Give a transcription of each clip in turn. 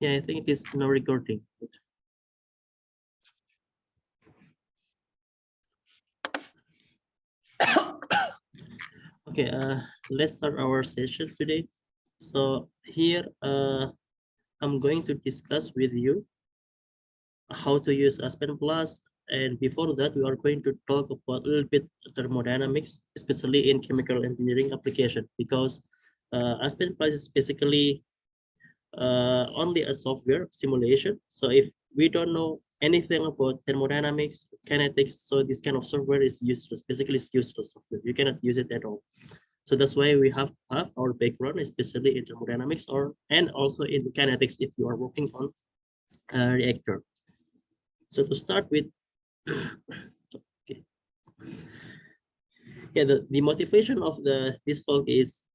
Yeah, I think it is now recording. Okay, let's start our session today. So here, I'm going to discuss with you how to use Aspen Plus. And before that, we are going to talk about a little bit thermodynamics, especially in chemical engineering application, because Aspen Plus is basically only a software simulation. So if we don't know anything about thermodynamics, kinetics, so this kind of software is useless. Basically, it's useless software. You cannot use it at all. So that's why we have our background, especially in thermodynamics and also in kinetics if you are working on a reactor. So to start with, okay. Yeah, the motivation of this talk is,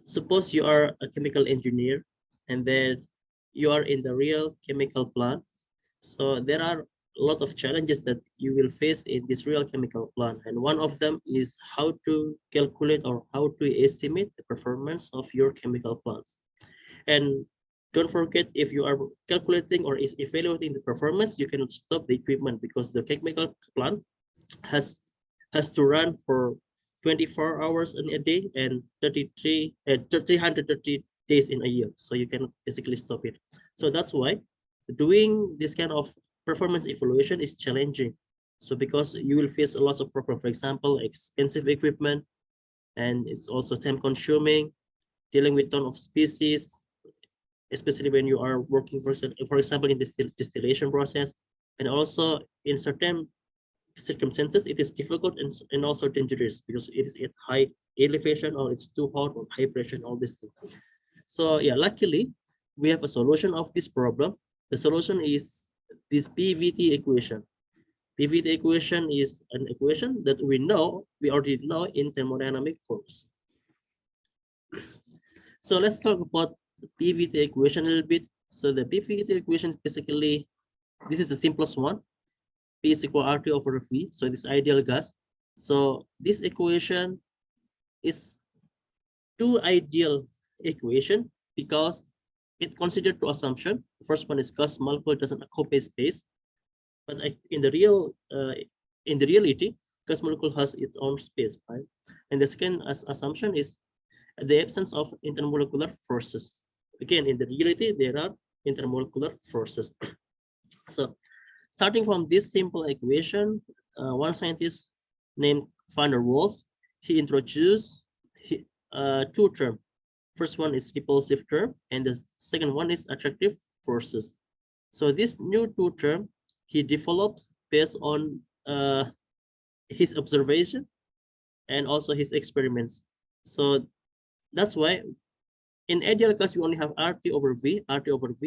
suppose you are a chemical engineer and then you are in the real chemical plant. So there are a lot of challenges that you will face in this real chemical plant. And one of them is how to calculate or how to estimate the performance of your chemical plants. And don't forget, if you are calculating or is evaluating the performance, you cannot stop the equipment because the chemical plant has has to run for 24 hours in a day and 330 days in a year. So you cannot basically stop it. So that's why doing this kind of performance evaluation is challenging. So because you will face a lot of problem, for example, expensive equipment, and it's also time consuming, dealing with ton of species, especially when you are working for example in the distillation process, and also in certain circumstances it is difficult and also dangerous because it is at high elevation or it's too hot or high pressure and all this thing. So yeah, luckily we have a solution of this problem. The solution is this PVT equation. PVT equation is an equation that we already know in thermodynamic forms. So let's talk about the PVT equation a little bit. So the PVT equation is basically, this is the simplest one. P is equal RT over V. So this ideal gas. So this equation is two ideal equation because it considered two assumption. The first one is gas molecule doesn't occupy space, but in the reality, gas molecule has its own space, right? And the second assumption is the absence of intermolecular forces. Again, in the reality, there are intermolecular forces. So starting from this simple equation, one scientist named van der Waals, he introduced two terms. First one is repulsive term, and the second one is attractive forces. So this new two term he develops based on his observation and also his experiments. So that's why in ideal case we only have RT over V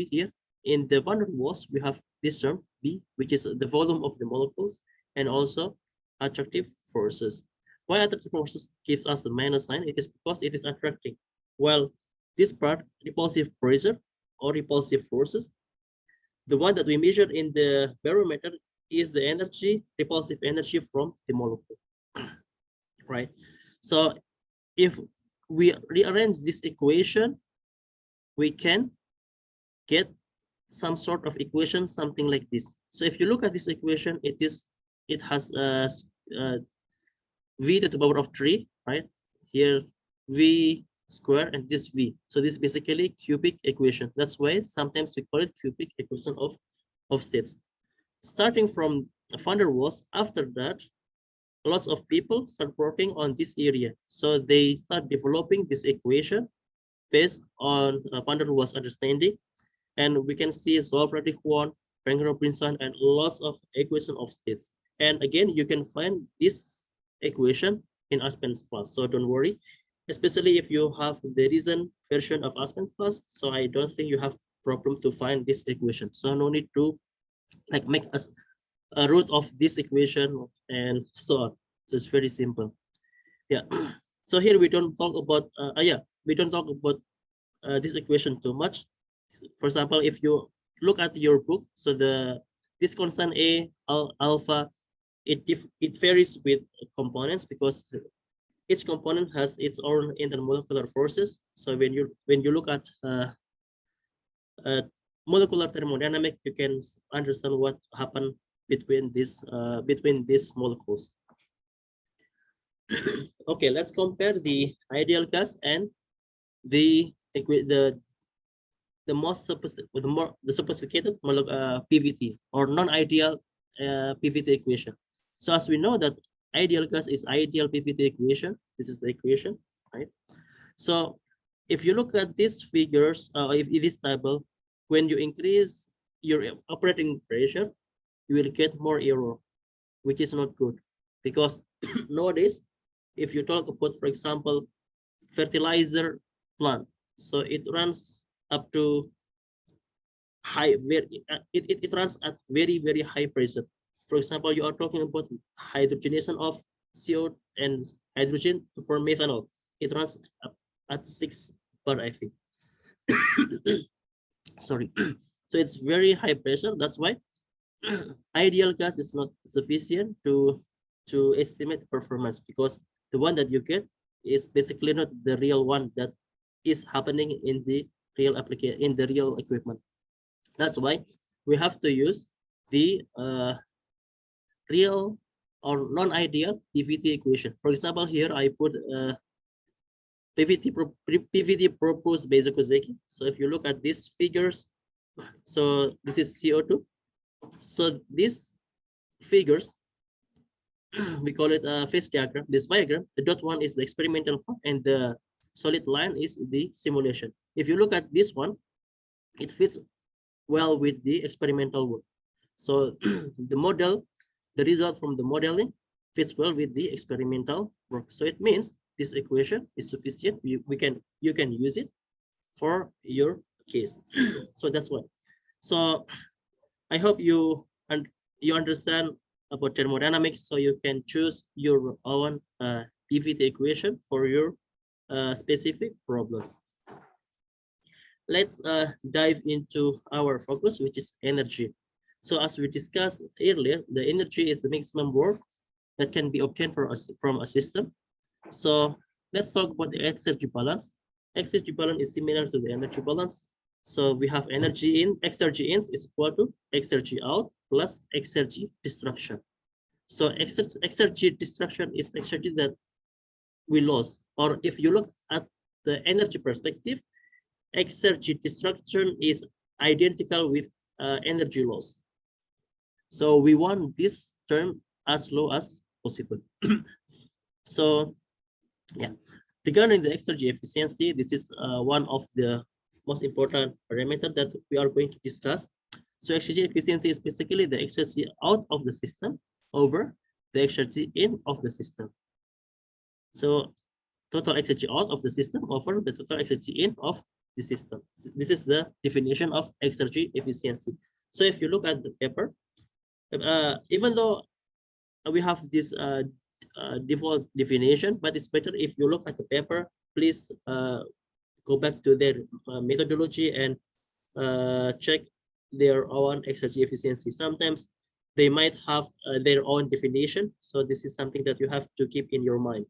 here. In the van der Waals, we have this term B, which is the volume of the molecules, and also attractive forces. Why attractive forces gives us a minus sign? It is because it is attracting. Well, this part, repulsive pressure or repulsive forces, the one that we measure in the barometer is the energy, repulsive energy from the molecule, right? So if we rearrange this equation, we can get some sort of equation, something like this. So if you look at this equation, it has v to the power of 3, right? Here v square and this v. So this is basically cubic equation. That's why sometimes we call it cubic equation of states. Starting from van der Waals, after that, lots of people start working on this area. So they start developing this equation based on van der Waals understanding. And we can see Zolf-Radix 1, Wenger-Robinson, and lots of equation of states. And again, you can find this equation in Aspen Plus. So don't worry, especially if you have the recent version of Aspen Plus. So I don't think you have problem to find this equation. So no need to like make a root of this equation and so on. So it's very simple. Yeah. So here we don't talk about we don't talk about this equation too much. For example, if you look at your book, so this constant A alpha, it varies with components because each component has its own intermolecular forces. So when you look at molecular thermodynamics, you can understand what happened between these molecules. Okay, let's compare the ideal gas and the the sophisticated PVT or non-ideal PVT equation. So as we know that ideal gas is ideal PVT equation. This is the equation, right? So if you look at these figures, if in this table, when you increase your operating pressure, you will get more error, which is not good, because nowadays, if you talk about, for example, fertilizer plant, so it runs up to it runs at very high pressure. For example, you are talking about hydrogenation of CO and hydrogen for methanol. It runs up at 6 bar, I think. Sorry. So it's very high pressure. That's why ideal gas is not sufficient to estimate performance, because the one that you get is basically not the real one that is happening in the real application, in the real equipment. That's why we have to use the real or non-ideal PVT equation. For example, here I put PVT proposed Bezokozeki. So if you look at these figures, so this is CO2. So these figures, we call it a phase diagram. This diagram, the dot one is the experimental part and the solid line is the simulation. If you look at this one, it fits well with the experimental work. So the model, the result from the modeling fits well with the experimental work. So it means this equation is sufficient. You can use it for your case. So that's what. So I hope you understand about thermodynamics, so you can choose your own PVT equation for your specific problem. Let's dive into our focus, which is energy. So as we discussed earlier, the energy is the maximum work that can be obtained from a system. So let's talk about the exergy balance. Exergy balance is similar to the energy balance. So we have energy in, exergy in is equal to exergy out plus exergy destruction. So exergy destruction is exergy that we lost. Or if you look at the energy perspective, exergy destruction is identical with energy loss. So we want this term as low as possible. So yeah, regarding the exergy efficiency, this is one of the most important parameter that we are going to discuss. So exergy efficiency is basically the exergy out of the system over the exergy in of the system. So total exergy out of the system over the total exergy in of the system. This is the definition of exergy efficiency. So if you look at the paper, even though we have this default definition, but it's better if you look at the paper. Please go back to their methodology and check their own exergy efficiency. Sometimes they might have their own definition, so this is something that you have to keep in your mind.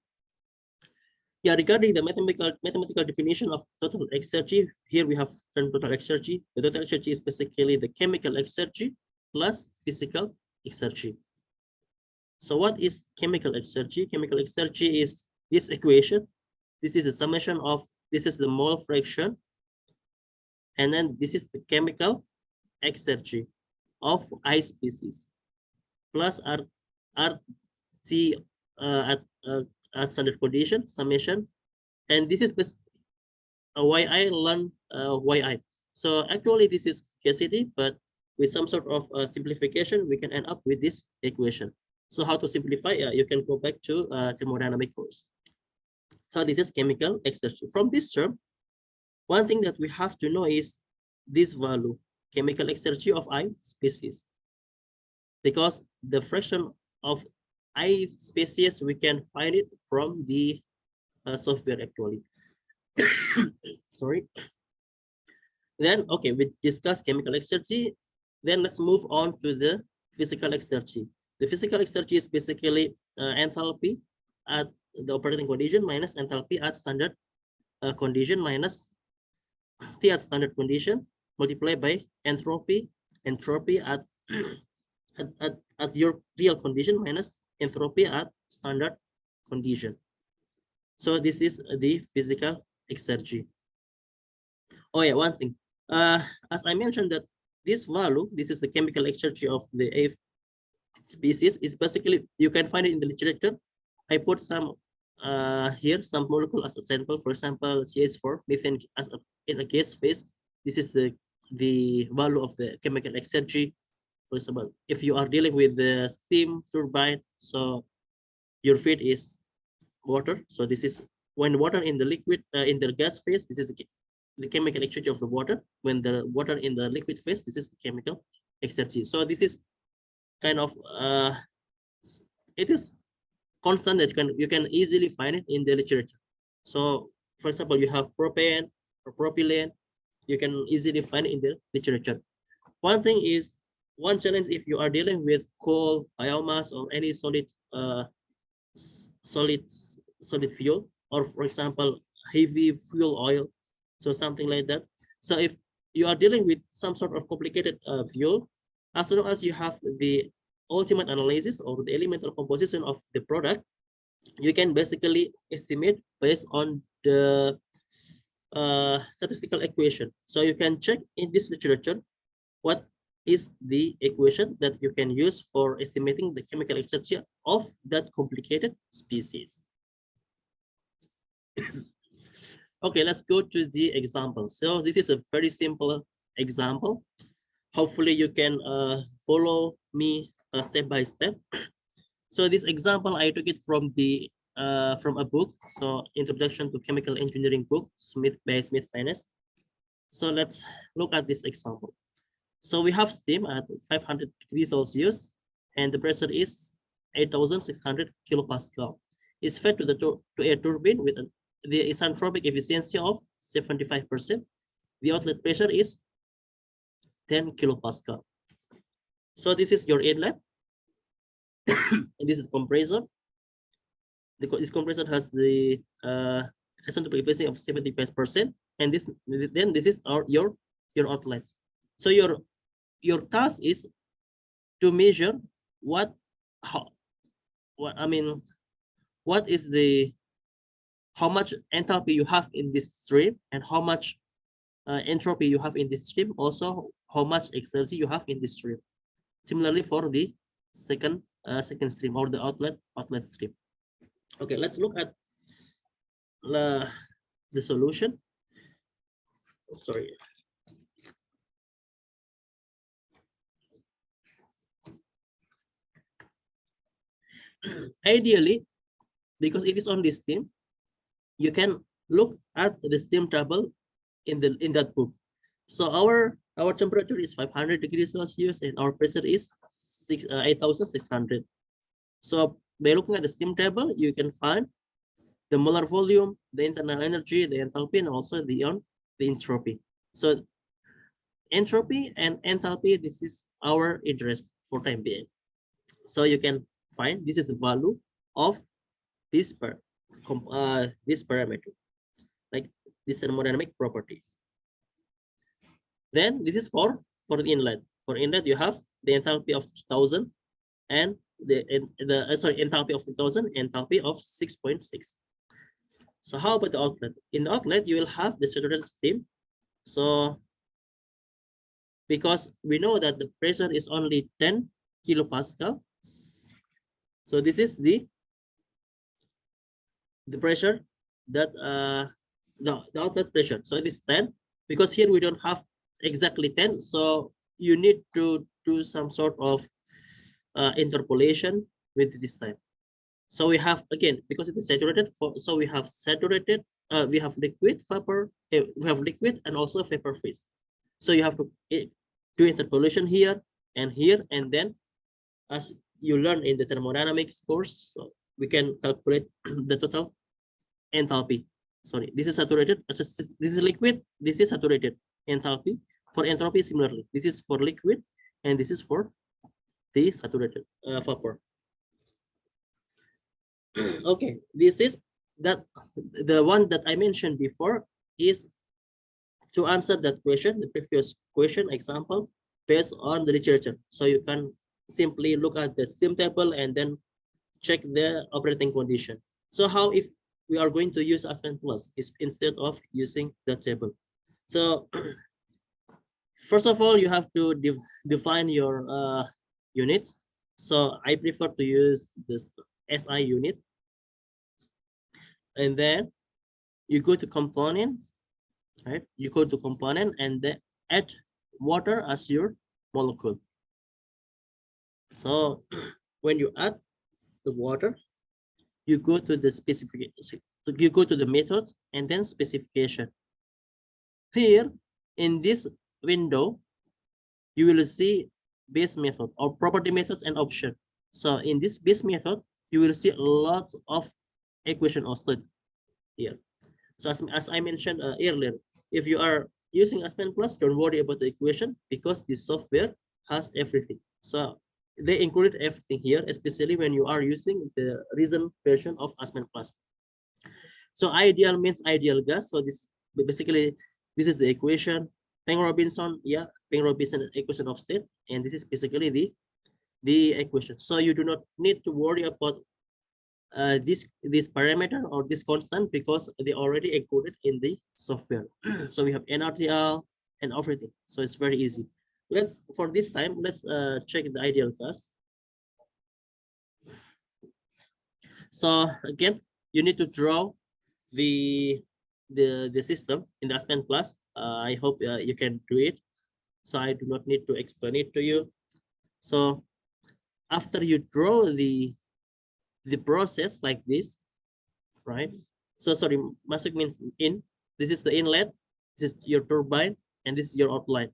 Yeah, regarding the mathematical definition of total exergy, here we have term total exergy. The total exergy is basically the chemical exergy plus physical exergy. So what is chemical exergy? Chemical exergy is this equation. This is a summation of, this is the mole fraction, and then this is the chemical exergy of I species plus RT at standard condition summation, and this is YI ln YI. So actually this is viscosity, but with some sort of simplification, we can end up with this equation. So how to simplify? You can go back to thermodynamic course. So this is chemical exergy. From this term, one thing that we have to know is this value, chemical exergy of I species, because the fraction of I species, we can find it from the software actually. Sorry. Then, okay, we discussed chemical exergy. Then let's move on to the physical exergy. The physical exergy is basically enthalpy at the operating condition minus enthalpy at standard condition minus T at standard condition multiplied by entropy at at your real condition minus entropy at standard condition. So this is the physical exergy. Oh yeah, one thing. As I mentioned that this value, this is the chemical exergy of the A species, is basically, you can find it in the literature. I put some here, some molecule as a sample. For example, CH4 methane as in a gas phase. This is the value of the chemical exergy. For example, if you are dealing with the steam turbine, so your feed is water. So this is when water in the liquid in the gas phase. This is the chemical exergy of the water. When the water in the liquid phase, this is the chemical exergy. So this is kind of it is constant that you can easily find it in the literature. So for example, you have propane or propylene, you can easily find it in the literature. One thing is, one challenge if you are dealing with coal, biomass, or any solid solid fuel, or for example heavy fuel oil, so something like that. So if you are dealing with some sort of complicated fuel, as long as you have the ultimate analysis or the elemental composition of the product, you can basically estimate based on the statistical equation. So you can check in this literature what is the equation that you can use for estimating the chemical exergy of that complicated species. Okay, let's go to the example. So this is a very simple example. Hopefully you can follow me step by step. So this example, I took it from a book. So Introduction to Chemical Engineering book, Smith by Smith Finance. So let's look at this example. So we have steam at 500 degrees Celsius, and the pressure is 8,600 kilopascal. It's fed to a turbine with the isentropic efficiency of 75%. The outlet pressure is 10 kilopascal. So this is your inlet, and this is compressor. This compressor has the isentropic efficiency of 75%, and this is your outlet. So your task is to measure what is the how much enthalpy you have in this stream, and how much entropy you have in this stream, also how much exergy you have in this stream. Similarly for the second stream, or the outlet stream. Okay, let's look at the solution. Sorry. Ideally, because it is on this steam, you can look at the steam table in that book. So our temperature is 500 degrees Celsius, and our pressure is 8,600. So by looking at the steam table, you can find the molar volume, the internal energy, the enthalpy, and also the entropy. So entropy and enthalpy, this is our interest for time being. So you can find this is the value of this parameter, like this thermodynamic properties. Then this is for the inlet. For inlet, you have the enthalpy of 2000 and the enthalpy of 2000, enthalpy of 6.6. So how about the outlet? In the outlet, you will have the saturated steam. So because we know that the pressure is only 10 kilopascal, so this is the pressure that the outlet pressure. So it is 10, because here we don't have exactly 10, so you need to do some sort of interpolation with this time. So we have, again, because it is saturated, so we have saturated, we have liquid, vapor, we have liquid and also vapor phase. So you have to do interpolation here, and then as you learn in the thermodynamics course, so we can calculate the total enthalpy. Sorry, this is saturated, this is liquid, this is saturated enthalpy. For entropy, similarly, this is for liquid, and this is for the saturated vapor. Okay, this is that the one that I mentioned before is to answer that question, the previous question example, based on the literature. So you can simply look at the steam table and then check the operating condition. So how if we are going to use Aspen Plus is instead of using the table. So first of all, you have to define your units. So I prefer to use this SI unit. And then you go to components, right? You go to component and then add water as your molecule. So when you add the water, you go to the specification, you go to the method and then specification. Here in this window, you will see base method or property methods and option. So in this base method, you will see a lot of equation or state here. So as I mentioned earlier, if you are using Aspen Plus, don't worry about the equation because the software has everything. So they included everything here, especially when you are using the recent version of Aspen Plus. So ideal means ideal gas. So this basically this is the equation. Peng-Robinson, yeah, Peng-Robinson equation of state, and this is basically the equation. So you do not need to worry about this parameter or this constant because they already included in the software. So we have NRTL and everything. So it's very easy. Let's for this time, let's check the ideal gas. So again, you need to draw the system in the Aspen Plus. I hope you can do it. So I do not need to explain it to you. So after you draw the process like this, right? So sorry, masuk means in. This is the inlet. This is your turbine, and this is your outlet,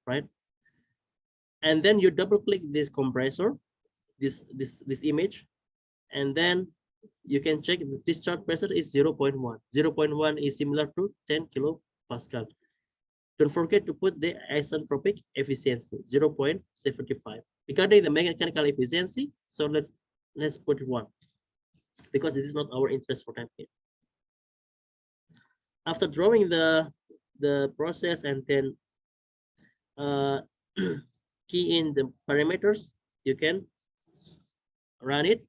right? And then you double click this compressor, this image, and then you can check the discharge pressure is 0.1. 0.1 is similar to 10 kilopascal. Don't forget to put the isentropic efficiency 0.75. Regarding the mechanical efficiency, so let's put 1 because this is not our interest for time here. After drawing the process and then key in the parameters, you can run it.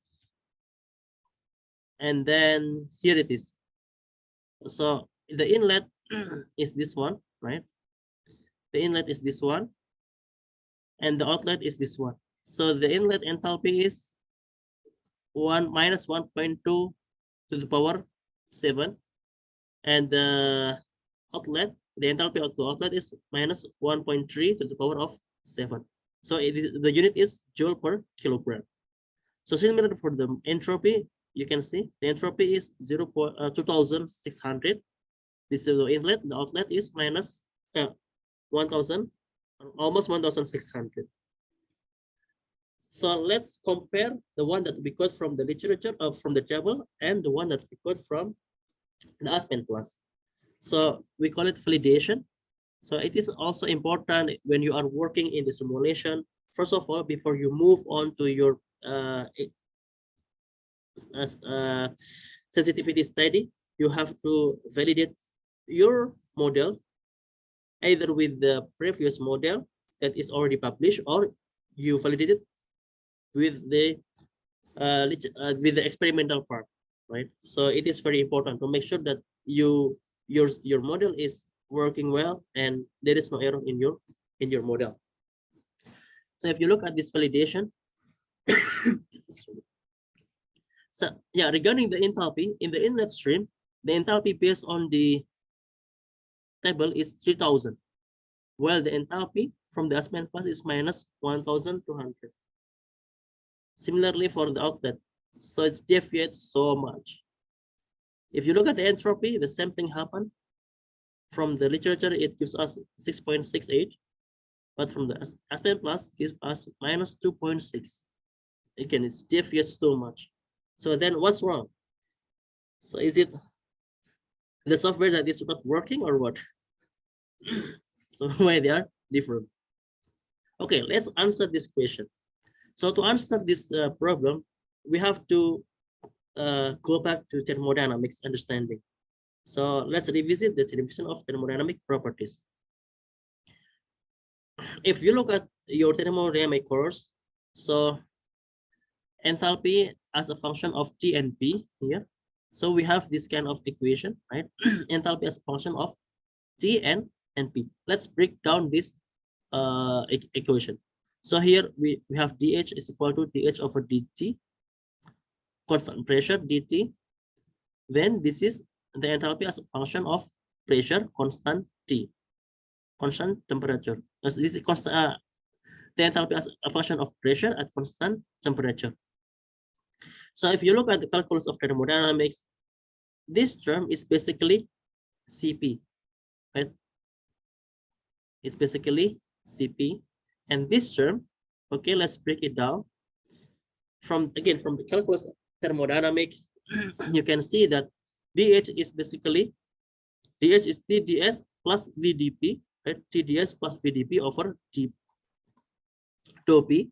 And then here it is. So the inlet is this one, right? The inlet is this one. And the outlet is this one. So the inlet enthalpy is minus 1.2 to the power 7. And the outlet, the enthalpy of the outlet is minus 1.3 to the power of 7. So the unit is joule per kilogram. So similar for the entropy, you can see the entropy is 2,600. This is the inlet. The outlet is minus 1,000, almost 1,600. So let's compare the one that we got from the literature from the table and the one that we got from the Aspen Plus. So we call it validation. So it is also important when you are working in the simulation. First of all, before you move on to your sensitivity study, you have to validate your model either with the previous model that is already published or you validate it with the experimental part, right? So it is very important to make sure that your model is working well and there is no error in your model. So if you look at this validation, so yeah, regarding the enthalpy in the inlet stream, the enthalpy based on the table is 3,000, while the enthalpy from the Aspen Plus is minus 1,200. Similarly for the outlet, so it's deviates so much. If you look at the entropy, the same thing happened. From the literature, it gives us 6.68, but from the Aspen Plus gives us minus 2.6. Again, it's deviates so much. So then what's wrong? So is it the software that is not working or what? So why they are different? Okay, let's answer this question. So to answer this problem, we have to go back to thermodynamics understanding. So let's revisit the definition of thermodynamic properties. If you look at your thermodynamic course, so enthalpy as a function of T and P here. So we have this kind of equation, right? Enthalpy as a function of T and P. Let's break down this equation. So here we have dH is equal to dH over dt, constant pressure dt. Then this is the enthalpy as a function of pressure, constant T, constant temperature. This is constant. The enthalpy as a function of pressure at constant temperature. So if you look at the calculus of thermodynamics, this term is basically Cp, right? It's basically Cp, and this term, okay, let's break it down. From the calculus of thermodynamics, you can see that dH is basically dH is TdS plus VdP, right? TdS plus VdP over dP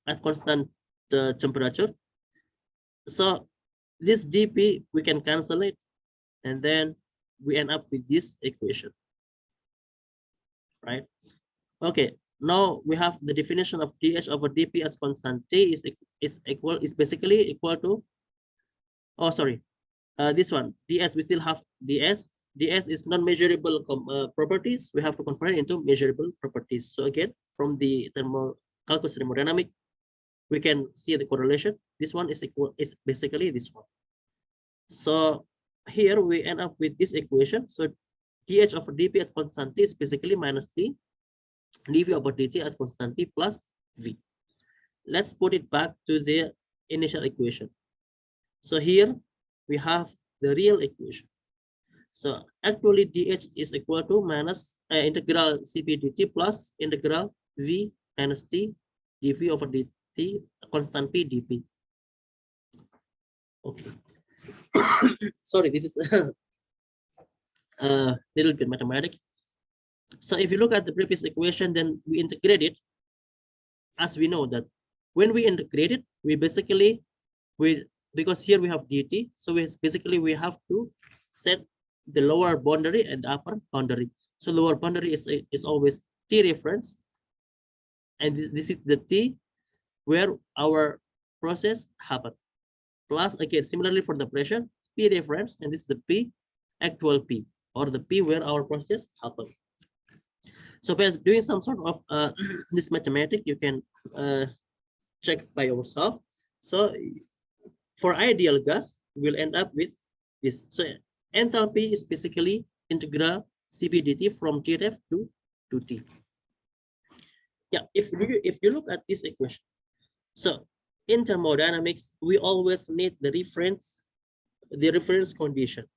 at constant temperature. So this dP we can cancel it, and then we end up with this equation, right? Okay, now we have the definition of dH over dP as constant. T is basically equal to, oh sorry, this one ds. We still have ds. Ds is non-measurable properties. We have to convert it into measurable properties. So again, from the calculus thermodynamic, we can see the correlation. This one is basically this one. So here we end up with this equation. So dH over dP at constant T is basically minus T dV over dt at constant T plus V. Let's put it back to the initial equation. So here we have the real equation. So actually dH is equal to minus integral Cp dt plus integral V minus T dV over dt constant P dP. Okay. Sorry, this is a little bit mathematics. So if you look at the previous equation, then we integrate it. As we know that when we integrate it, we basically, because here we have dt, so we have to set the lower boundary and the upper boundary. So lower boundary is always T reference, and this is the T where our process happened. Plus again, similarly for the pressure, P reference, and this is the P actual P, or the P where our process happened. So by doing some sort of this mathematics, you can check by yourself. So for ideal gas, we'll end up with this. So enthalpy is basically integral Cp dt from Tref to T. Yeah, if you look at this equation, so in thermodynamics, we always need the reference condition.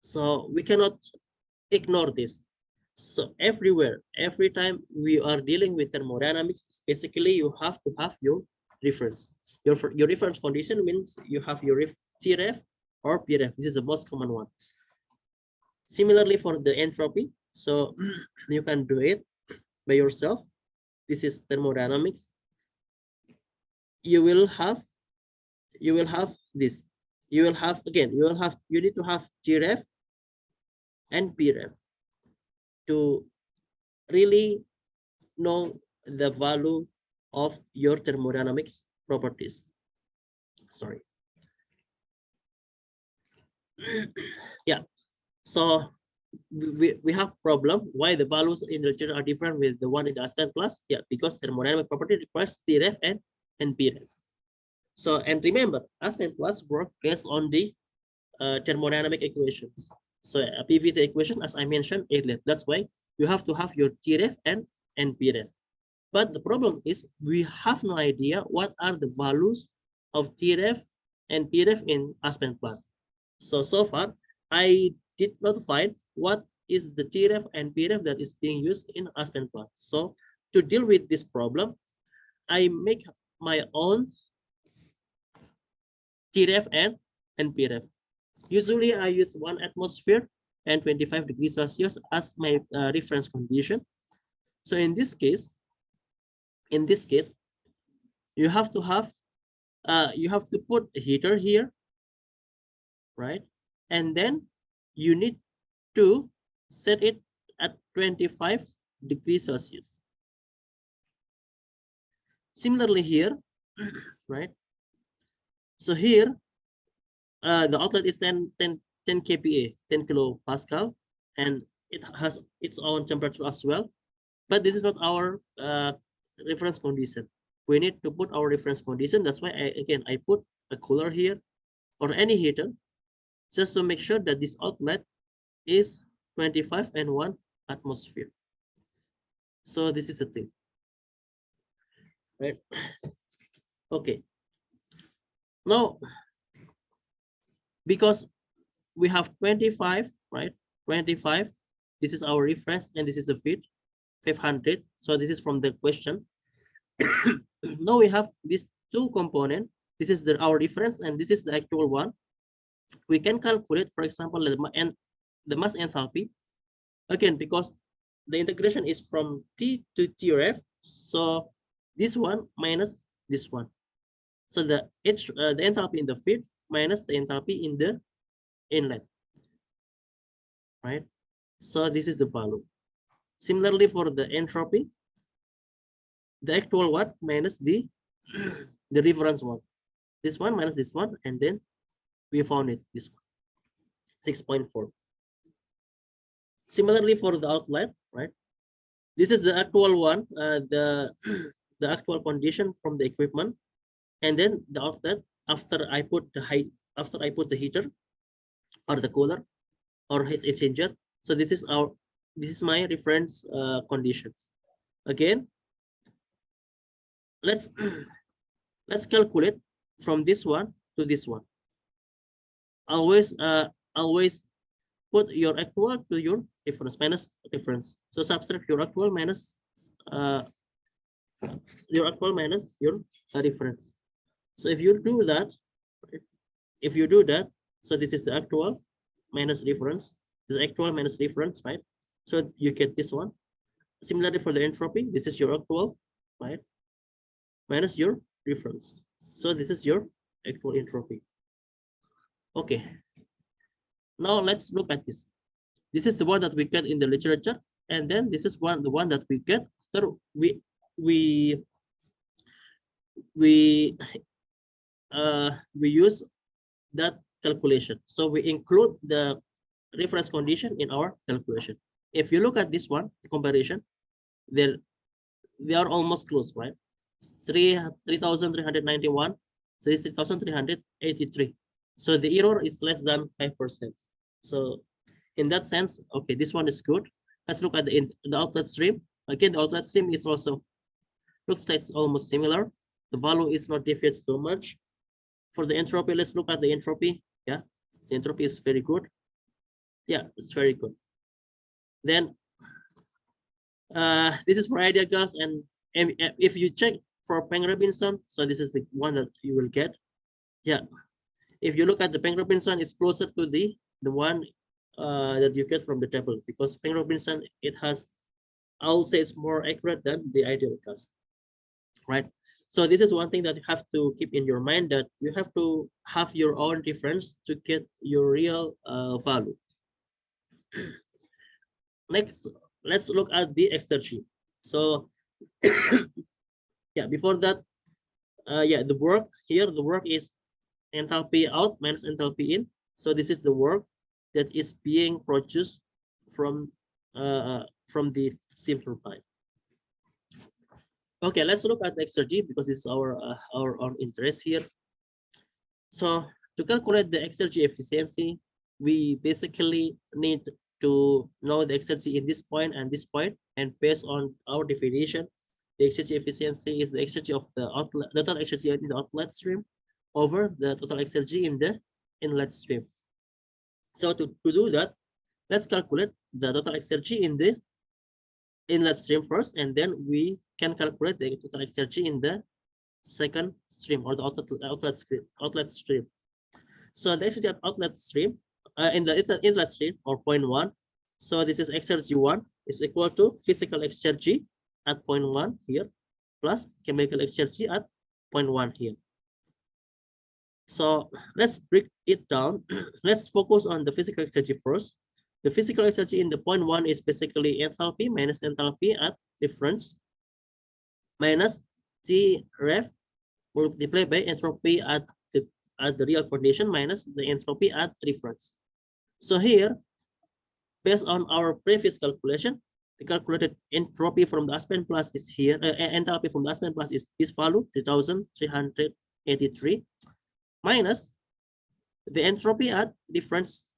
So we cannot ignore this. So everywhere, every time we are dealing with thermodynamics, basically you have to have your reference. Your reference condition means you have your Tref or Pref. This is the most common one. Similarly for the entropy, so you can do it by yourself. This is thermodynamics. You will have this. You need to have Tref and Pref to really know the value of your thermodynamics properties. Sorry. Yeah, so we have problem why the values in the literature are different with the one in the Aspen class. Yeah, because thermodynamic property requires Tref and Pref. So, and remember, Aspen class work based on the thermodynamic equations. So a PVT equation, as I mentioned earlier, that's why you have to have your Tref and Pref. But the problem is we have no idea what are the values of Tref and Pref in Aspen class. So far, I did not find what is the Tref and Pref that is being used in Aspen class. So to deal with this problem, I make my own Tref and Pref. Usually I use 1 atmosphere and 25 degrees Celsius as my reference condition. So in this case, you have to put a heater here, right? and then you need to set it at 25 degrees Celsius. Similarly here, right? So here, the outlet is 10 kPa, 10 kilopascal, and it has its own temperature as well. But this is not our reference condition. We need to put our reference condition. That's why I put a cooler here or any heater, just to make sure that this outlet is 25 and 1 atmosphere. So this is the thing, right? Okay. Now, because we have 25, right? 25. This is our reference, and this is the feed, 500. So this is from the question. Now we have these two components. This is our reference, and this is the actual one. We can calculate, for example, the mass enthalpy. Again, because the integration is from T to TRF, so this one minus this one. So the enthalpy in the feed minus the enthalpy in the inlet, right? So this is the value. Similarly for the entropy, the actual one minus the reference one. This one minus this one, and then we found it, this one, 6.4. Similarly for the outlet, right? This is the actual one, the actual condition from the equipment, and then the outlet after I put the heater or the cooler or heat exchanger. So this is my reference conditions. Again, let's calculate from this one to this one. Always put your actual to your reference minus reference. So subtract your actual minus your reference. So if you do that, so this is the actual minus reference. This is actual minus reference, right? So you get this one. Similarly for the entropy, this is your actual, right? Minus your reference. So this is your actual entropy. Okay. Now let's look at this. This is the one that we get in the literature, and then this is the one that we get after we use that calculation. So we include the reference condition in our calculation. If you look at this one, the comparison, they are almost close, right? 3,391, so it's 3,383. So the error is less than 5%. So in that sense, okay, this one is good. Let's look at the outlet stream. Again, the outlet stream is also looks like it's almost similar. The value is not deviates too much. For the entropy, let's look at the entropy. Yeah, the entropy is very good. Yeah, it's very good. Then this is for ideal gas, and if you check for Peng-Robinson, so this is the one that you will get. Yeah, if you look at the Peng-Robinson, it's closer to the one that you get from the table, because Peng-Robinson, it has, I would say it's more accurate than the ideal gas, right? So this is one thing that you have to keep in your mind, that you have to have your own reference to get your real value. Next, let's look at the exergy. So yeah, before that, yeah, the work here, the work is enthalpy out minus enthalpy in. So this is the work that is being produced from the steam turbine. Okay, let's look at the exergy, because it's our own interest here. So to calculate the exergy efficiency, we basically need to know the exergy in this point and this point, and based on our definition, the exergy efficiency is the exergy of the outlet, the total exergy in the outlet stream over the total exergy in the inlet stream. So to do that, let's calculate the total exergy in the inlet stream first, and then we can calculate the total exergy in the second stream, or the outlet stream. So the exergy at outlet stream in the inlet stream, or point 1. So this is exergy 1 is equal to physical exergy at point 1 here plus chemical exergy at point 1 here. So let's break it down. Let's focus on the physical exergy first. The physical exergy in the point one is basically enthalpy minus enthalpy at reference minus T ref multiplied by entropy at the real condition minus the entropy at reference. So here, based on our previous calculation, the calculated entropy from the Aspen plus is here. Enthalpy from the Aspen plus is this value, 3,383, minus the entropy at reference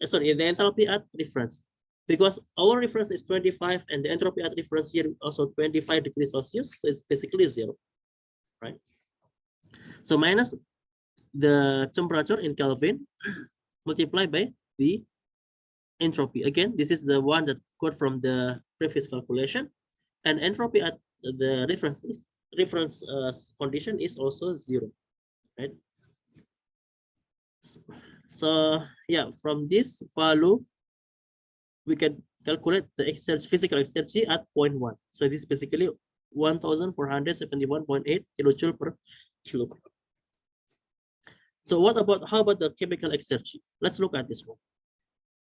sorry, the enthalpy at reference, because our reference is 25 and the entropy at reference here also 25 degrees Celsius, so it's basically 0, right? So minus the temperature in Kelvin multiplied by the entropy. Again, this is the one that got from the previous calculation, and entropy at the reference condition is also 0, right? So yeah, from this value we can calculate the physical exergy at point one. So this is basically 1471.8 kilojoule per kilogram. So how about the chemical exergy? Let's look at this one.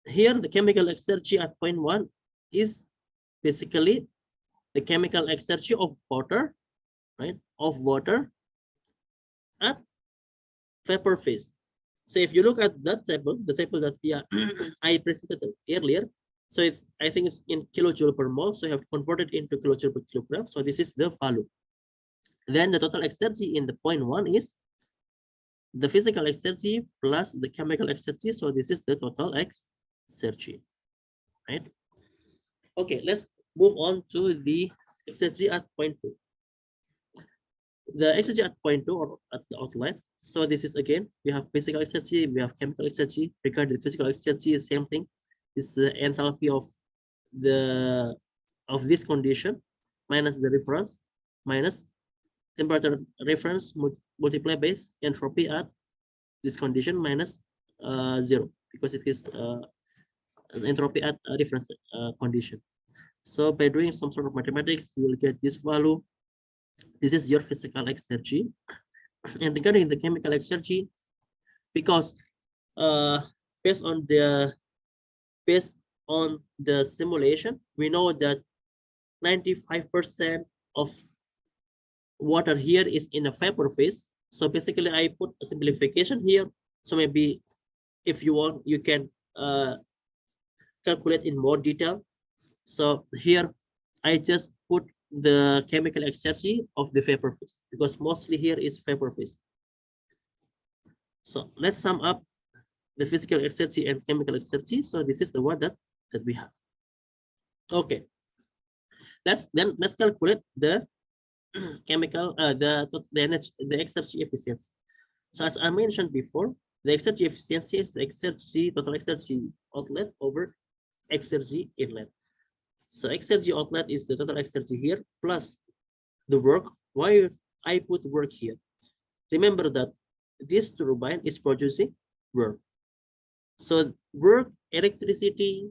Here the chemical exergy at point one is basically the chemical exergy of water, right? Of water at vapor phase. So if you look at that table, the table that I presented earlier, so I think it's in kilojoule per mole. So you have converted into kilojoule per kilogram. So this is the value. Then the total exergy in the point one is the physical exergy plus the chemical exergy. So this is the total exergy, right? Okay, let's move on to the exergy at point two. The exergy at point two, or at the outlet. So this is, again, we have physical exergy, we have chemical exergy. Regarding the physical exergy, is same thing. This is the enthalpy of this condition minus the reference minus temperature reference multiplied by entropy at this condition minus 0, because it is entropy at a reference condition. So by doing some sort of mathematics, you will get this value. This is your physical exergy. And regarding the chemical exergy, because based on the simulation, we know that 95% of water here is in a vapor phase. So basically, I put a simplification here. So maybe if you want, you can calculate in more detail. So here, I just put the chemical exergy of the vapor phase, because mostly here is vapor phase. So let's sum up the physical exergy and chemical exergy. So this is the one that we have. Okay. Let's calculate the chemical the exergy efficiency. So as I mentioned before, the exergy efficiency is the total exergy outlet over exergy inlet. So exergy outlet is the total exergy here plus the work. Why I put work here? Remember that this turbine is producing work. So work electricity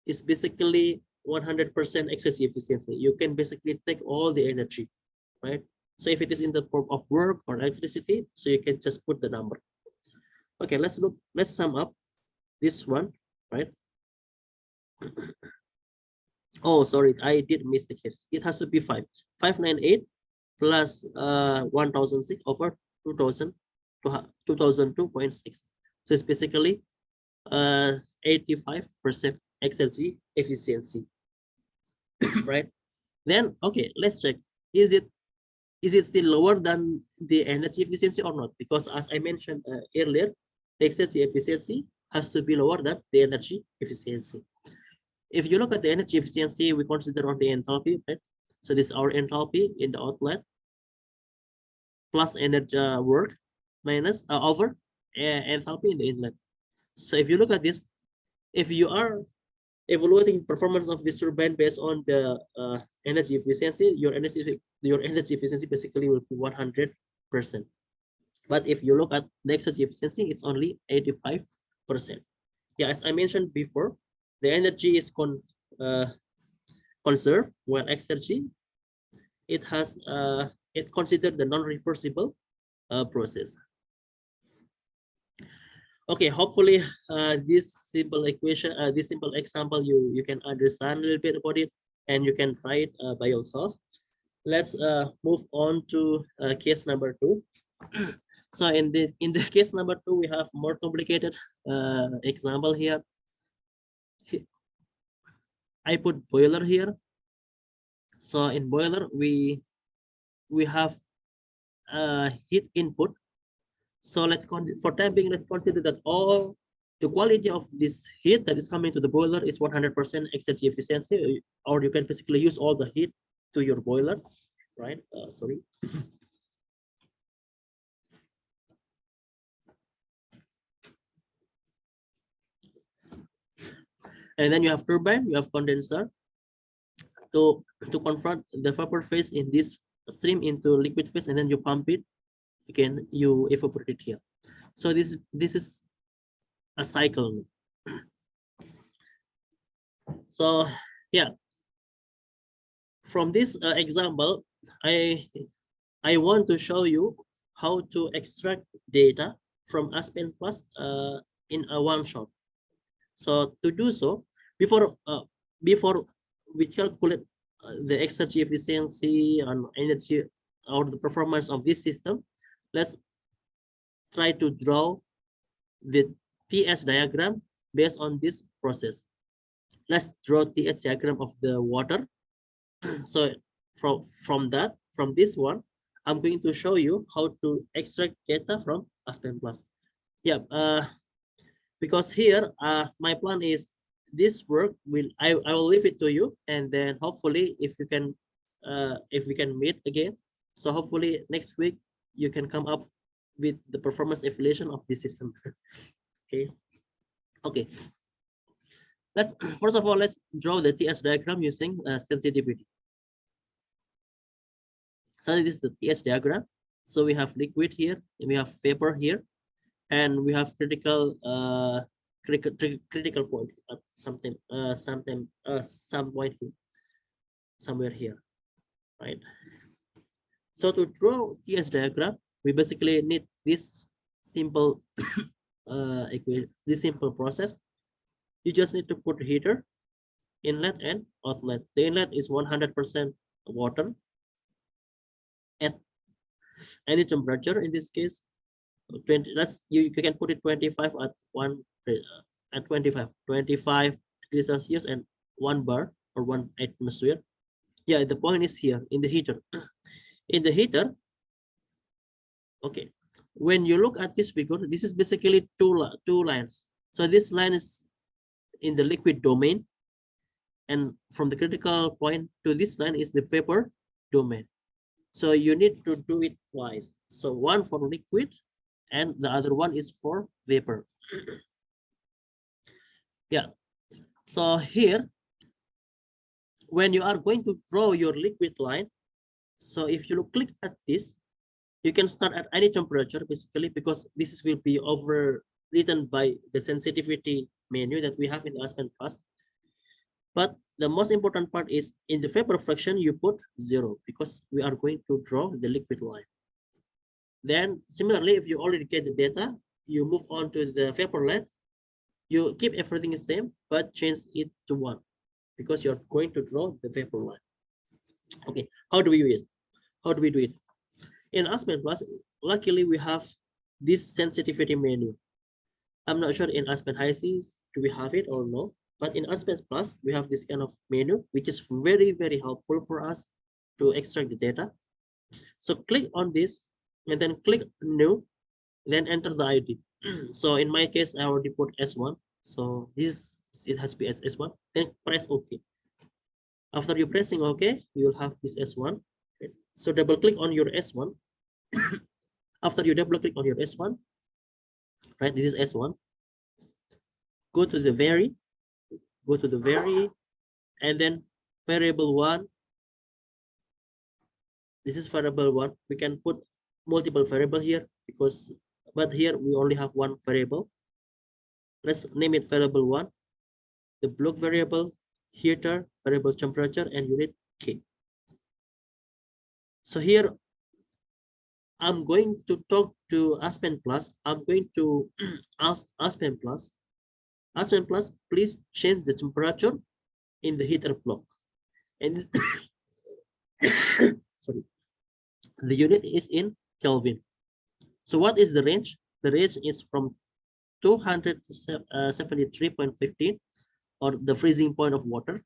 is basically 100% exergy efficiency. You can basically take all the energy, right? So if it is in the form of work or electricity, so you can just put the number. Okay, let's sum up this one, right? Oh, sorry, I did miss the case. It has to be 598 plus 1006 over 2000 to 2002.6. So it's basically 85% exergy efficiency. Right? Then okay, let's check. Is it still lower than the energy efficiency or not? Because as I mentioned earlier, the exergy efficiency has to be lower than the energy efficiency. If you look at the energy efficiency, we consider on the enthalpy, right? So this is our enthalpy in the outlet plus energy work minus over enthalpy in the inlet. So if you look at this, if you are evaluating performance of this turbine based on the energy efficiency, your energy efficiency basically will be 100%. But if you look at the exergy efficiency, it's only 85%. Yeah, as I mentioned before, the energy is conserved, while exergy, it considered the non-reversible process. Okay, hopefully this simple equation, this simple example, you can understand a little bit about it, and you can try it by yourself. Let's move on to case number 2. So in the case number 2, we have more complicated example here. I put boiler here. So in boiler, we have heat input. So for time being, let's consider that all the quality of this heat that is coming to the boiler is 100% exergy efficiency, or you can basically use all the heat to your boiler, right? Sorry. And then you have turbine, you have condenser to convert the vapor phase in this stream into liquid phase, and then you pump it again, you evaporate it here. So this is a cycle. So yeah, from this example, I want to show you how to extract data from Aspen Plus in a one shot. So to do so, before we calculate the exergy efficiency and energy or the performance of this system, let's try to draw the TS diagram based on this process. Let's draw TS diagram of the water. So from this one, I'm going to show you how to extract data from Aspen Plus. Yeah, because here my plan is this work I will leave it to you, and then hopefully if we can meet again, so hopefully next week you can come up with the performance evaluation of this system. Okay. Okay, let's first of all, let's draw the TS diagram using sensitivity. So this is the TS diagram. So we have liquid here, and we have vapor here, and we have critical point at some point here, somewhere here, right? So to draw TS diagram, we basically need this simple this simple process. You just need to put heater, inlet and outlet. The inlet is 100% water at any temperature. In this case, 20. Let's you can put it 25 at at 25 degrees Celsius and 1 bar or 1 atmosphere. Yeah, the point is here in the heater. In the heater, okay, when you look at this figure, this is basically two lines. So this line is in the liquid domain, and from the critical point to this line is the vapor domain. So you need to do it twice. So one for liquid and the other one is for vapor. Yeah, so here when you are going to draw your liquid line, so if you click at this, you can start at any temperature basically, because this will be overwritten by the sensitivity menu that we have in Aspen Plus. But the most important part is in the vapor fraction, you put 0 because we are going to draw the liquid line. Then similarly, if you already get the data, you move on to the vapor line. You keep everything the same, but change it to 1 because you're going to draw the vapor line. Okay, how do we do it? How do we do it? In Aspen Plus, luckily we have this sensitivity menu. I'm not sure in Aspen High Seas, do we have it or no? But in Aspen Plus, we have this kind of menu, which is very, very helpful for us to extract the data. So click on this and then click new, then enter the ID. So in my case, I already put S1. So this, it has to be S1, then press OK. After you pressing OK, you will have this S1. Okay. So double click on your S1. After you double click on your S1, right, this is S1. Go to the vary, and then variable 1. This is variable 1. We can put multiple variable here because, but here we only have one variable. Let's name it variable 1. The block variable, heater, variable temperature, and unit K. So here I'm going to talk to Aspen Plus. I'm going to ask Aspen Plus. Aspen Plus, please change the temperature in the heater block. And sorry, the unit is in Kelvin. So what is the range? The range is from 273.15, or the freezing point of water,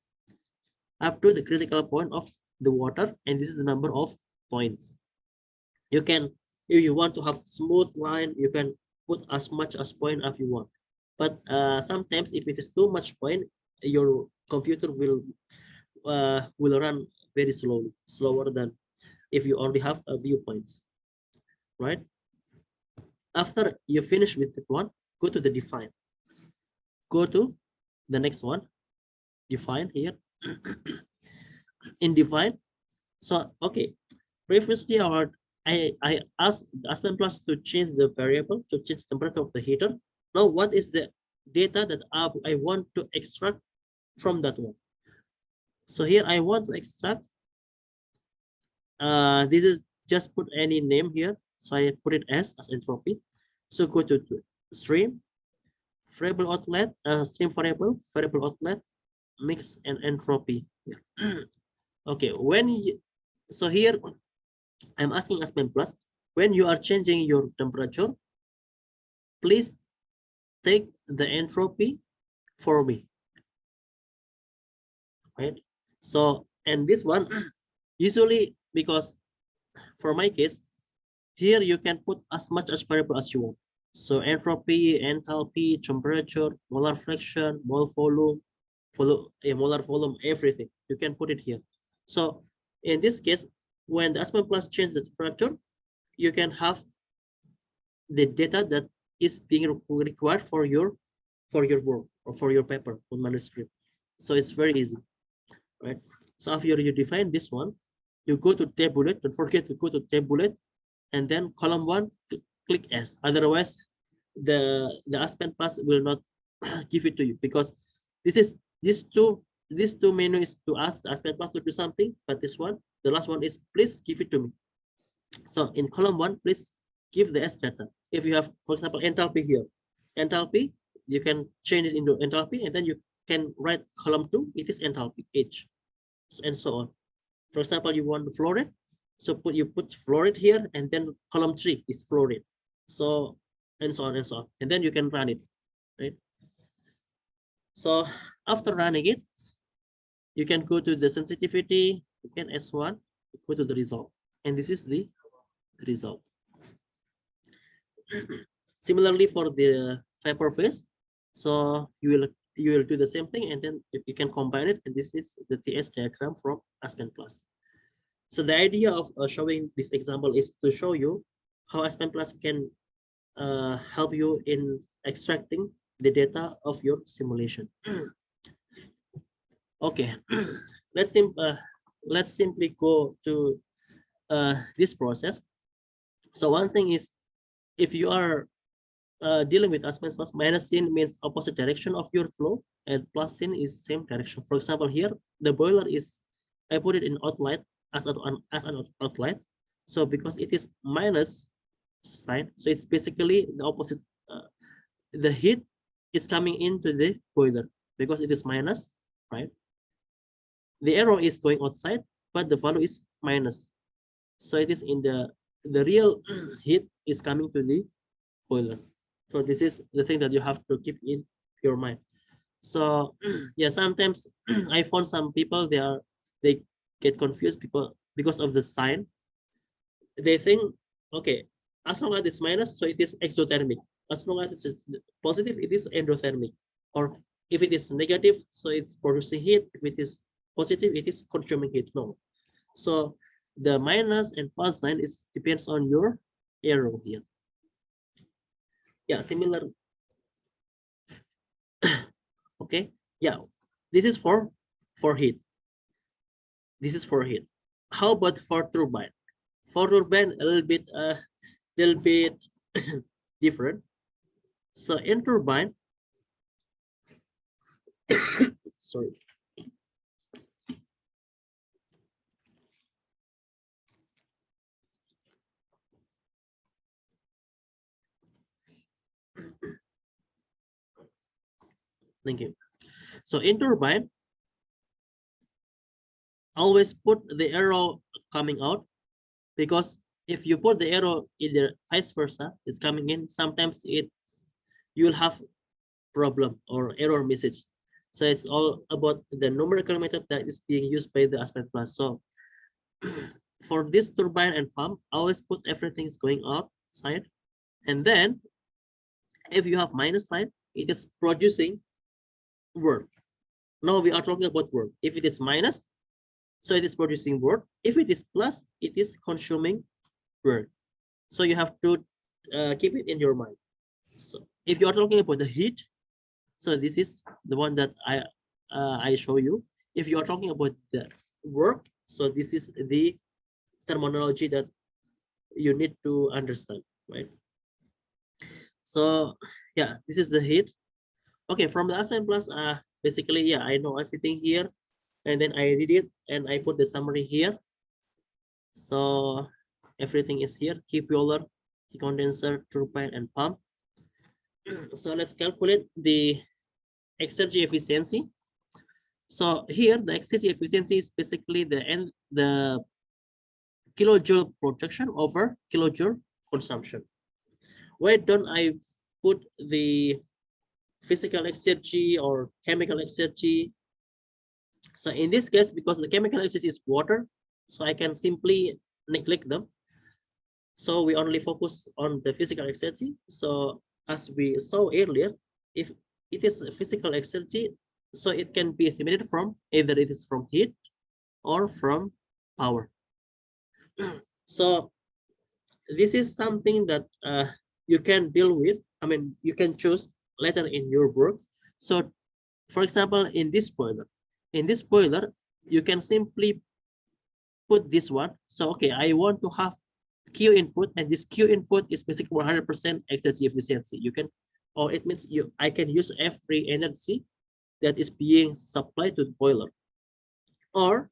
up to the critical point of the water, and this is the number of points. You can, if you want to have smooth line, you can put as much as point as you want. But sometimes if it is too much point, your computer will run very slowly, slower than if you only have a viewpoints, right? After you finish with that one, go to the define. Go to the next one, define here. In define, so okay, previously I asked Aspen Plus to change the variable, to change the temperature of the heater. Now what is the data that I want to extract from that one? So here I want to extract, this is just put any name here. So I put it as entropy. So go to stream, variable outlet, stream variable outlet, mix and entropy. Okay, so here I'm asking Aspen Plus, when you are changing your temperature, please take the entropy for me, right? So, and this one, usually, because for my case, here you can put as much as variable as you want. So entropy, enthalpy, temperature, molar fraction, molar volume, everything. You can put it here. So in this case, when the Aspen Plus changes the temperature, you can have the data that is being required for your work or for your paper or manuscript. So it's very easy, right? So after you define this one, you go to tabulate. Don't forget to go to tabulate, and then column 1, click S. Otherwise, the Aspen Plus will not give it to you, because this is these two menu is to ask the Aspen Plus to do something, but this one, the last one, is please give it to me. So in column 1, please give the S data. If you have, for example, enthalpy here, enthalpy, you can change it into enthalpy, and then you can write column 2, it is enthalpy H, and so on. For example, you want flow rate, so you put flow rate here, and then column 3 is flow rate. So, and so on and so on, and then you can run it, right? So after running it, you can go to the sensitivity, you can S1, go to the result, and this is the result. Similarly for the vapor phase, so you will do the same thing, and then you can combine it, and this is the TS diagram from Aspen Plus. So the idea of showing this example is to show you how Aspen Plus can help you in extracting the data of your simulation. Okay, let's simply go to this process. So one thing is, if you are dealing with Aspen Plus, minus sign means opposite direction of your flow, and plus sign is same direction. For example, here the boiler is, I put it in outlet as an outlet. So because it is minus sign, so it's basically the opposite. The heat is coming into the boiler because it is minus, right? The arrow is going outside, but the value is minus. So it is in the real heat is coming to the boiler. So this is the thing that you have to keep in your mind. So yeah, sometimes I found some people, they get confused because of the sign. They think, okay, as long as it's minus, so it is exothermic. As long as it's positive, it is endothermic. Or if it is negative, so it's producing heat. If it is positive, it is consuming heat. No. So the minus and plus sign is depends on your arrow here. Yeah, similar. Okay, yeah, this is for heat. This is for heat. How about for turbine? For turbine, a little bit different. So in turbine, sorry. Thank you. So in turbine, always put the arrow coming out, because if you put the arrow either vice versa, it's coming in, sometimes you'll have problem or error message. So it's all about the numerical method that is being used by the Aspen Plus. So for this turbine and pump, always put everything is going outside. And then if you have minus sign, it is producing work. Now we are talking about work. If it is minus, so it is producing work. If it is plus, it is consuming work. So you have to keep it in your mind. So if you are talking about the heat, so this is the one that I show you. If you are talking about the work, so this is the terminology that you need to understand, right? So yeah, this is the heat. Okay, from the Aspen Plus, basically, yeah, I know everything here, and then I read it and I put the summary here. So everything is here: key boiler, key condenser, turbine, and pump. So let's calculate the exergy efficiency. So here the exergy efficiency is basically the kilojoule production over kilojoule consumption. Why don't I put the physical exergy or chemical exergy? So in this case, because the chemical exergy is water, so I can simply neglect them. So we only focus on the physical exergy. So as we saw earlier, if it is a physical exergy, so it can be estimated from either it is from heat or from power. So this is something that you can deal with. I mean, you can choose later in your work. So for example, in this boiler, you can simply put this one. So okay, I want to have Q input, and this Q input is basically 100% exergy efficiency. You can, or it means I can use every energy that is being supplied to the boiler. Or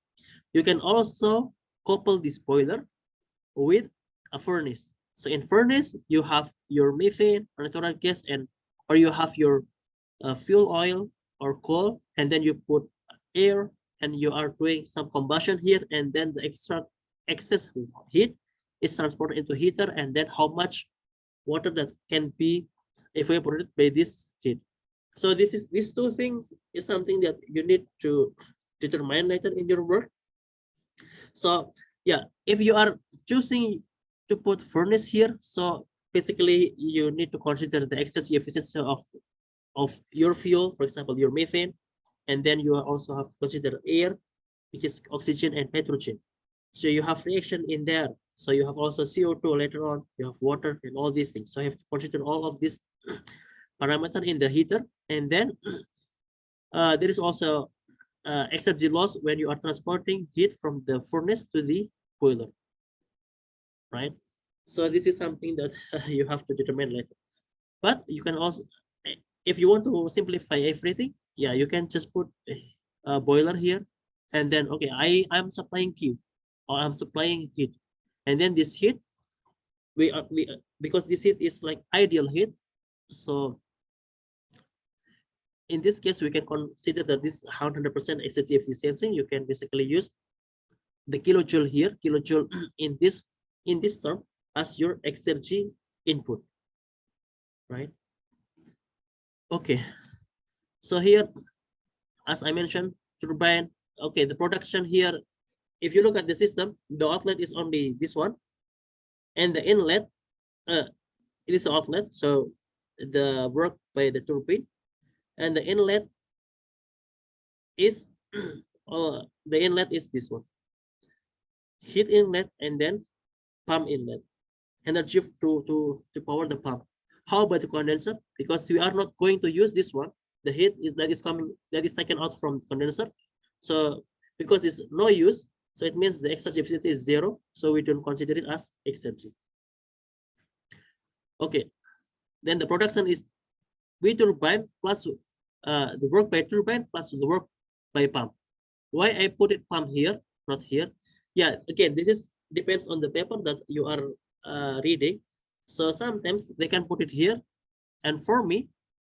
you can also couple this boiler with a furnace. So in furnace, you have your methane or natural gas, and or you have your fuel oil or coal, and then you put air, and you are doing some combustion here, and then the excess heat is transported into heater, and then how much water that can be evaporated by this heat. So these two things is something that you need to determine later in your work. So yeah, if you are choosing to put furnace here, so basically you need to consider the exergy efficiency of your fuel, for example, your methane, and then you also have to consider air, which is oxygen and nitrogen. So you have reaction in there. So you have also CO2 later on, you have water and all these things. So you have to consider all of these parameter in the heater. And then there is also exergy loss when you are transporting heat from the furnace to the boiler, right? So this is something that you have to determine later. But you can also, if you want to simplify everything, yeah, you can just put a boiler here, and then okay, I'm supplying Q, or I'm supplying heat, and then this heat we because this heat is like ideal heat, so in this case we can consider that this 100% exergy efficiency. You can basically use the kilojoule here, kilojoule in this term as your exergy input, right? Okay, so here, as I mentioned, turbine. Okay, the production here, if you look at the system, the outlet is only this one, and the inlet, it is the outlet, so the work by the turbine, and the inlet is the inlet is this one, heat inlet, and then pump inlet, energy to power the pump. How about the condenser? Because we are not going to use this one, the heat that is taken out from the condenser. So because it's no use, so it means the exergy efficiency is 0. So we don't consider it as exergy. Okay, then the production is V turbine plus the work by turbine plus the work by pump. Why I put it pump here, not here? Yeah, again, this is depends on the paper that you are reading. So sometimes they can put it here, and for me,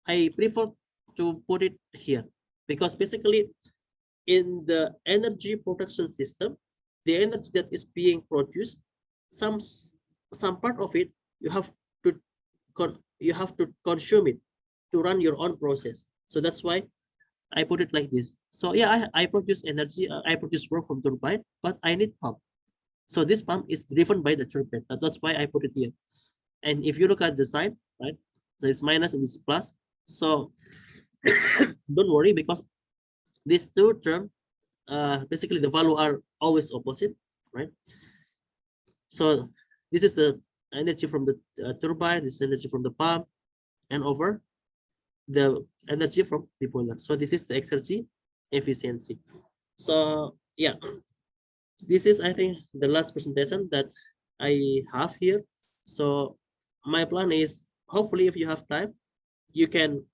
I prefer to put it here, because basically in the energy production system, the energy that is being produced, some part of it you have to consume it to run your own process. So that's why I put it like this. So yeah, I produce energy, I produce work from turbine, but I need pump. So this pump is driven by the turbine. That's why I put it here. And if you look at the sign, right? So it's minus and it's plus. So don't worry, because these two terms, basically the value are always opposite, right? So this is the energy from the turbine, this is energy from the pump, and over the energy from the boiler. So this is the exergy efficiency. So yeah, this is, I think, the last presentation that I have here. So my plan is, hopefully if you have time, you can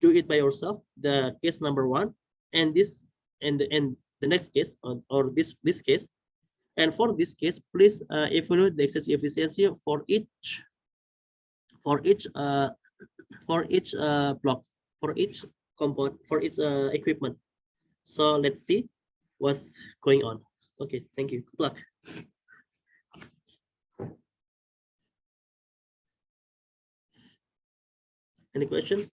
do it by yourself, the case number one, and this, and the next case, or this case. And for this case, please evaluate the exergy efficiency for each for each uh, block, for each component, for each equipment. So let's see what's going on. Okay, thank you. Good luck. Any question?